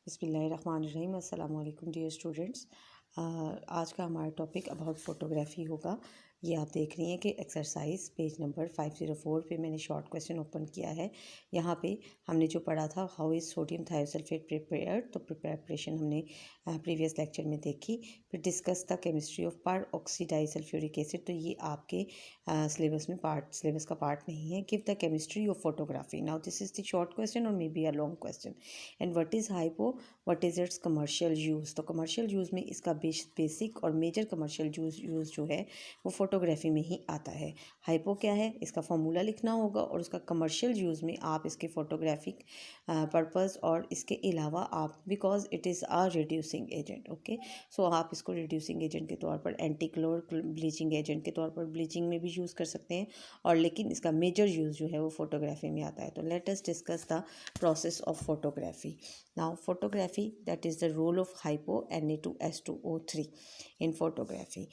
बिस्मिल्लाहिर्रहमानिर्रहीम। अस्सलाम वालेकुम डियर स्टूडेंट्स। आज का हमारा टॉपिक अबाउट फ़ोटोग्राफ़ी होगा। ये आप देख रही हैं कि एक्सरसाइज पेज नंबर 504 पे मैंने शॉर्ट क्वेश्चन ओपन किया है। यहाँ पे हमने जो पढ़ा था how is sodium thiosulphate prepared, तो प्रिपरेशन हमने प्रीवियस लेक्चर में देखी। फिर डिस्कस द केमिस्ट्री ऑफ पर ऑक्सीडाइसल्फ्यूरिक एसिड, तो ये आपके सिलेबस में सिलेबस का पार्ट नहीं है। Give the chemistry of photography. Now this is the short question और may be a long question. And what is hypo, what is its commercial use. तो कमर्शियल यूज़ में इसका बेसिक और major commercial use जो है वो photography में ही आता है। हाइपो क्या है, इसका फॉर्मूला लिखना होगा, और उसका कमर्शियल यूज़ में आप इसके फोटोग्राफिक पर्पस और इसके अलावा आप because it is a reducing agent, okay. So आप इसको रिड्यूसिंग एजेंट के तौर पर, एंटी क्लोर ब्लीचिंग एजेंट के तौर पर ब्लीचिंग में भी यूज़ कर सकते हैं, और लेकिन इसका मेजर यूज़ जो है वो फोटोग्राफी में आता है। तो late us discuss the process of photography. Now photography, that is the role of hypo Na2S2O3 in photography.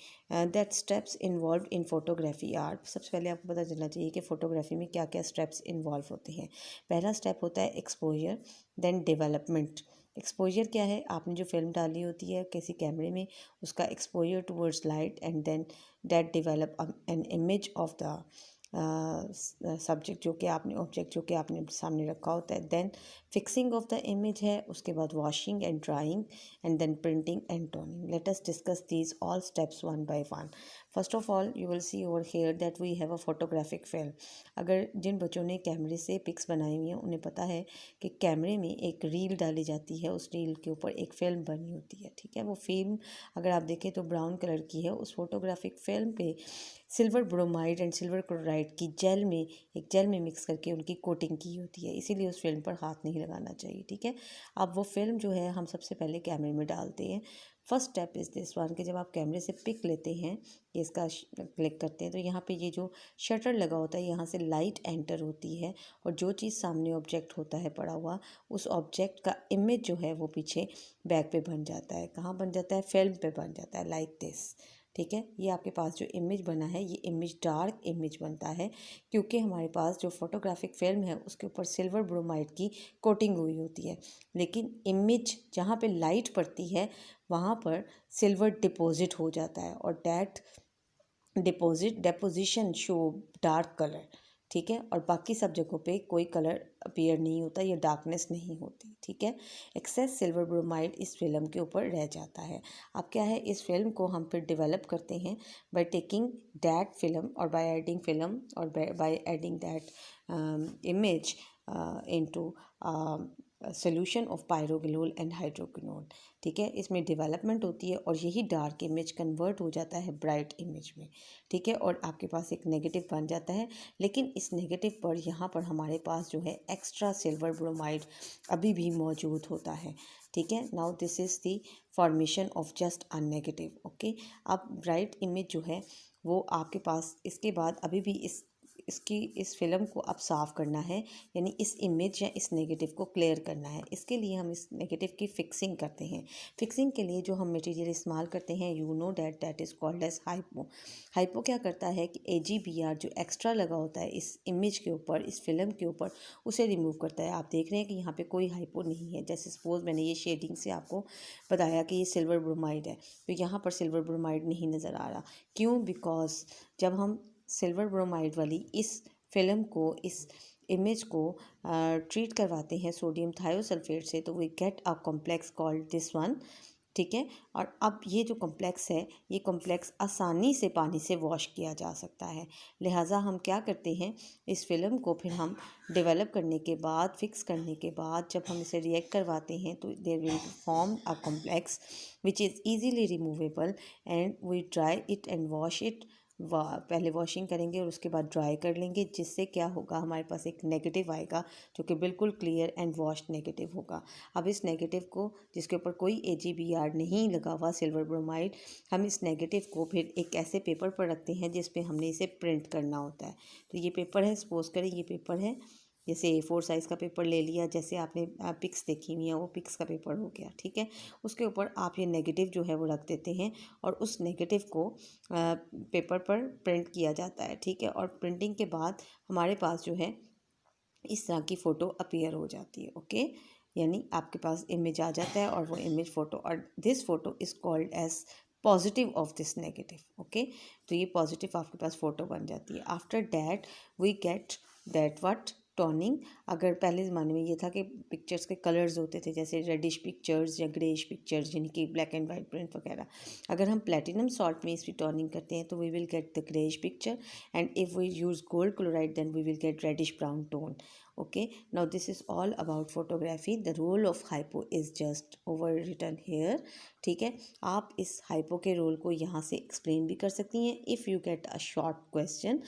That steps involved in photography are, सबसे पहले आपको पता चलना चाहिए कि फोटोग्राफी में क्या क्या स्टेप्स इन्वॉल्व होते हैं। पहला स्टेप होता है एक्सपोजर, देन डेवलपमेंट। एक्सपोजर क्या है, आपने जो फिल्म डाली होती है किसी कैमरे में, उसका exposure towards light, and then that develop an image of the subject जो कि आपने ऑब्जेक्ट जो कि आपने सामने रखा होता है। Then fixing of the image है, उसके बाद washing and drying, and then printing and toning. Let us discuss these all steps one by one. First of all you will see over here that we have a photographic film. अगर जिन बच्चों ने कैमरे से pics बनाई हुई हैं उन्हें पता है कि कैमरे में एक रील डाली जाती है, उस रील के ऊपर एक फिल्म बनी होती है, ठीक है। वो फिल्म अगर आप देखें तो ब्राउन कलर की है। उस फोटोग्राफिक फिल्म पे silver bromide and silver chloride की एक जेल में मिक्स करके उनकी कोटिंग की होती है, इसीलिए उस फिल्म पर हाथ नहीं लगाना चाहिए, ठीक है। अब वो फिल्म जो है हम सबसे पहले कैमरे में डालते हैं। First step is this one कि जब आप कैमरे से पिक लेते हैं, ये इसका क्लिक करते हैं, तो यहाँ पे ये जो शटर लगा होता है यहाँ से लाइट एंटर होती है, और जो चीज़ सामने ऑब्जेक्ट होता है पड़ा हुआ, उस ऑब्जेक्ट का इमेज जो है वो पीछे बैक पे बन जाता है। कहाँ बन जाता है, फिल्म पे बन जाता है, लाइक दिस, ठीक है। ये आपके पास जो इमेज बना है ये इमेज डार्क इमेज बनता है, क्योंकि हमारे पास जो फोटोग्राफिक फिल्म है उसके ऊपर सिल्वर ब्रोमाइड की कोटिंग हुई होती है, लेकिन इमेज जहाँ पे लाइट पड़ती है वहाँ पर सिल्वर डिपॉजिट हो जाता है, और that deposition show dark colour, ठीक है। और बाकी सब जगहों पे कोई कलर अपीयर नहीं होता, ये डार्कनेस नहीं होती, ठीक है। एक्सेस सिल्वर ब्रोमाइड इस फिल्म के ऊपर रह जाता है। अब क्या है, इस फिल्म को हम फिर डेवलप करते हैं बाय टेकिंग दैट फिल्म, और बाय एडिंग फिल्म, और by adding that image into solution of pyrogallol and hydroquinone, ठीक है। इसमें डेवलपमेंट होती है और यही डार्क इमेज कन्वर्ट हो जाता है ब्राइट इमेज में, ठीक है, और आपके पास एक नेगेटिव बन जाता है। लेकिन इस नेगेटिव पर यहाँ पर हमारे पास जो है एक्स्ट्रा सिल्वर ब्रोमाइड अभी भी मौजूद होता है, ठीक है। Now this is the formation of just a negative, okay. अब ब्राइट इमेज जो है वो आपके पास, इसके बाद अभी भी इस फिल्म को अब साफ़ करना है, यानी इस इमेज या इस नेगेटिव को क्लियर करना है। इसके लिए हम इस नेगेटिव की फिक्सिंग करते हैं। फिक्सिंग के लिए जो हम मटेरियल इस्तेमाल करते हैं, you know that is called as hypo. Hypo क्या करता है कि AGBR जो एक्स्ट्रा लगा होता है इस इमेज के ऊपर, इस फिल्म के ऊपर, उसे रिमूव करता है। आप देख रहे हैं कि यहाँ पे कोई हाइपो नहीं है। जैसे सपोज मैंने ये शेडिंग से आपको बताया कि ये सिल्वर ब्रोमाइड है, तो यहाँ पर सिल्वर ब्रोमाइड नहीं नज़र आ रहा। क्यों? बिकॉज जब हम सिल्वर ब्रोमाइड वाली इस फिल्म को, इस इमेज को ट्रीट करवाते हैं सोडियम थायोसल्फेट से, तो we get a complex called this one, ठीक है। और अब ये जो कॉम्प्लेक्स है, ये कॉम्प्लेक्स आसानी से पानी से वॉश किया जा सकता है। लिहाजा हम क्या करते हैं, इस फिल्म को फिर हम डेवलप करने के बाद, फिक्स करने के बाद, जब हम इसे रिएक्ट करवाते हैं तो there will form a complex which is easily removable, and we dry it and wash it. पहले वॉशिंग करेंगे और उसके बाद ड्राई कर लेंगे, जिससे क्या होगा, हमारे पास एक नेगेटिव आएगा जो कि बिल्कुल क्लियर एंड वॉश्ड नेगेटिव होगा। अब इस नेगेटिव को, जिसके ऊपर कोई AGBR नहीं लगा हुआ सिल्वर ब्रोमाइड, हम इस नेगेटिव को फिर एक ऐसे पेपर पर रखते हैं जिस पे हमने इसे प्रिंट करना होता है। तो ये पेपर है, सपोज करें ये पेपर है, जैसे A4 साइज़ का पेपर ले लिया, जैसे आपने पिक्स देखी हुई हैं वो पिक्स का पेपर हो गया, ठीक है। उसके ऊपर आप ये नेगेटिव जो है वो रख देते हैं, और उस नेगेटिव को पेपर पर प्रिंट किया जाता है, ठीक है। और प्रिंटिंग के बाद हमारे पास जो है इस तरह की फ़ोटो अपीयर हो जाती है, ओके। यानी आपके पास इमेज आ जाता है और वो इमेज फ़ोटो, और this photo is called as positive of this negative. Okay, तो ये पॉजिटिव आपके पास फ़ोटो बन जाती है। After that we get that what, toning. अगर पहले ज़माने में ये था कि पिक्चर्स के कलर्स होते थे, जैसे रेडिश पिक्चर्स या ग्रेइश पिक्चर्स, यानी कि ब्लैक एंड वाइट प्रिंट वगैरह। अगर हम प्लेटिनम सॉल्ट में इसकी टोनिंग करते हैं तो we will get the greyish picture, and if we use gold chloride then we will get reddish brown tone. Okay, now this is all about photography. The role of hypo is just over written here. ठीक है, आप इस hypo के role को यहाँ से explain भी कर सकती हैं if you get a short question,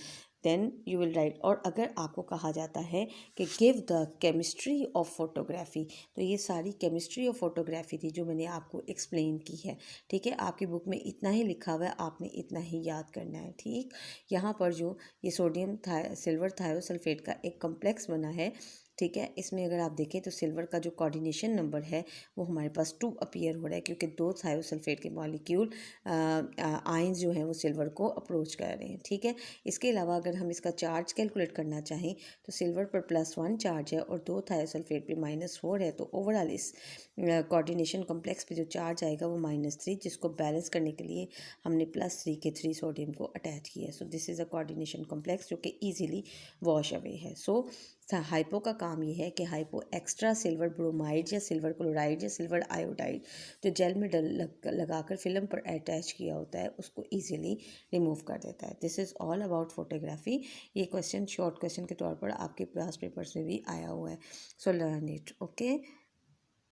then you will write. और अगर आपको कहा जाता है कि give the chemistry of photography, तो ये सारी केमिस्ट्री ऑफ फोटोग्राफी थी जो मैंने आपको एक्सप्लेन की है। ठीक है, आपकी बुक में इतना ही लिखा हुआ है, आपने इतना ही याद करना है। ठीक, यहाँ पर जो ये सोडियम सिल्वर थायोसल्फेट का एक कम्प्लेक्स बना है, ठीक है, इसमें अगर आप देखें तो सिल्वर का जो कोऑर्डिनेशन नंबर है वो हमारे पास 2 अपीयर हो रहा है, क्योंकि 2 थायोसल्फेट के मॉलिक्यूल आयंस जो हैं वो सिल्वर को अप्रोच कर रहे हैं। ठीक है, इसके अलावा अगर हम इसका चार्ज कैलकुलेट करना चाहें तो सिल्वर पर +1 चार्ज है और 2 थायोसल्फेट पे -4 है, तो ओवरऑल इस कोऑर्डिनेशन कॉम्प्लेक्स पे जो चार्ज आएगा वो -3, जिसको बैलेंस करने के लिए हमने +3 के 3 सोडियम को अटैच किया है। So this is a coordination complex जो कि ईजिली वॉश अवे है। सो हाइपो का काम ये है कि हाइपो एक्स्ट्रा सिल्वर ब्रोमाइड या सिल्वर क्लोराइड या सिल्वर आयोडाइड जो जेल में लगाकर फिल्म पर अटैच किया होता है उसको ईजिली रिमूव कर देता है। This is all about photography. ये क्वेश्चन शॉर्ट क्वेश्चन के तौर पर आपके पास पेपर्स में भी आया हुआ है, सो लर्न इट। ओके।